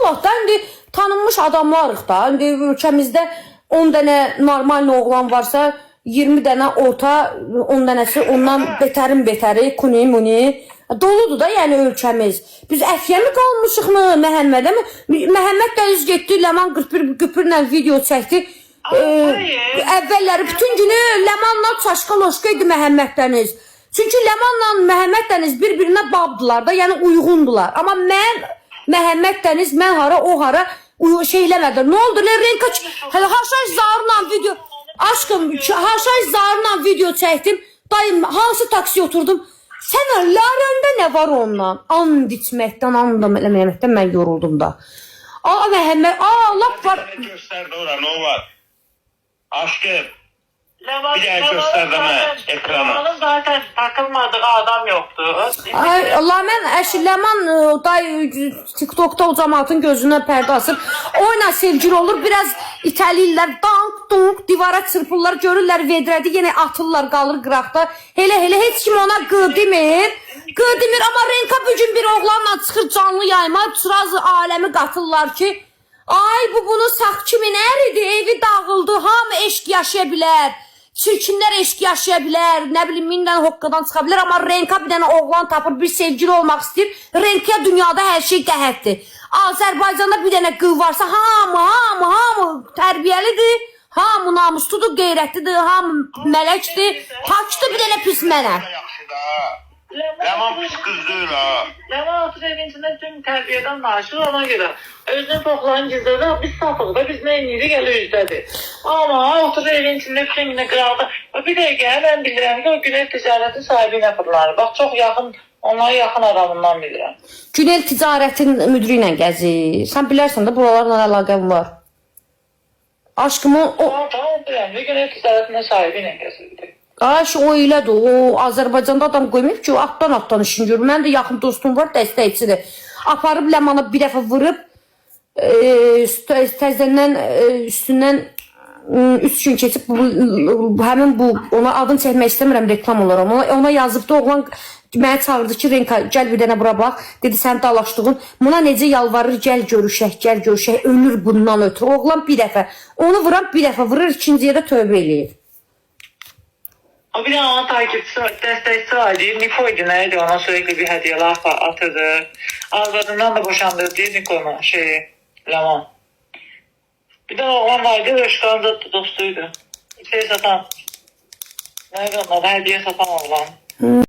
Abdullah da indi tanınmış adamlarıq da. İndi ölkəmizdə 10 dənə normal oğlan varsa 20 dənə orta, 10 dənəsi ondan betəri, kuni, muni. Doludur da yəni ölkəmiz. Biz əfiyə mi qalmışıq mı, Məhəmmədə mi? Məhəmməd Dəniz getdi, Ləman 41 güpürlə video çəkdi. Əvvəlləri bütün günü Ləmanla çaşqa-loşqa idi Məhəmməd Dəniz. Çünki Ləmanla Məhəmməd Dəniz bir-birinə babdılar da, yəni uyğundular. Amma mən, Məhəmməd Dəniz, mən hara, o hara şey eləmədir. Nə oldu? Renka Haşay Zarla video, aşkım, Haşay Zarla video çəkdim. Dayım, hansı taksiyə oturdum? Sən Larəndə nə var ondan? And içməkdən, and eləməkdən mən yoruldum da. Məhəmməd, laf var. Göstərdi ora, nə var? Aşkım, bir dəyə göstərdi mən ekrana. Onun zaten takılmadığı adam yoktu. Mən Ləman TikTok'da o cəmaatın gözünə pərdə asıb. Oyla sevgili olur, biraz itəliyirlər, dank, divara çırpırlar, görürlər vedrədi, yenə atırlar, qalır qıraqda. Hele heç kim ona qı demir. Amma Renka bugün bir oğlanla çıxır canlı yayma, sıraz aləmi qatırlar ki, ay bu bunun sağ kimi nəridir, evi dağıldı, hamı eşq yaşaya bilər. Çirkinlər eşq yaşaya bilər, nə bilim, 1000 dənə hoqqadan çıxa bilər, amma Renka bir dənə oğlan tapır, bir sevgili olmaq istəyir. Renkaya dünyada hər şey qəhətdir. Azərbaycanda bir dənə qız varsa, hamı tərbiyəlidir, hamı namusludur, qeyrətlidir, hamı mələkdir, haçdır bir dənə pis mələk. Ləman pis qız deyil ha. Ləman otur evin içində tüm tərbiyədən naşır ona görə. Özünün toxlarını gizlədə, biz sapıq da, biz nə inirik elə üzdədir. Amma otur evin içində bütün günə qıraqda. Bir dəqiqə, mən bilirəm ki, o Günel ticarətin sahibi ilə fırlanır. Bax, çox yaxın, onlara yaxın adamından bilirəm. Günel ticarətin müdürü ilə gəzir. Sən bilərsən də buralarla əlaqəm var. Aşkım o... Tamam, bilirəm ki, Günel ticarətin sahibi ilə gəzirdi. O elədir, o Azərbaycanda adam qoymayıb ki, o atdan işin görür. Mən də yaxın dostum var, dəstəkçidir. Aparıb Ləmanı bir dəfə vurub, təzədən üstündən 3 gün keçib, həmin bu, ona adını çəkmək istəmirəm, reklam olaram. Ona yazıbdı, oğlan mənə çağırdı ki, Renka, gəl bir dənə bura bax. Dedi, sən dalaşdığın, buna necə yalvarır, gəl görüşək, ölür bundan ötürü. Oğlan bir dəfə, onu vuran bir dəfə vurur, ikinciyə də tövbə eləyir. O bir de ona takipçisi var, destekçisi var deyip Niko'ydu neydi, ona sürekli bir hediyeler atırdı. Azadından da boşandı diye Niko'nun Ləman. Bir de oğlan vardı, Röşkan'da dostuydu. Şey satan, neydi onlar, hediye satan oğlan.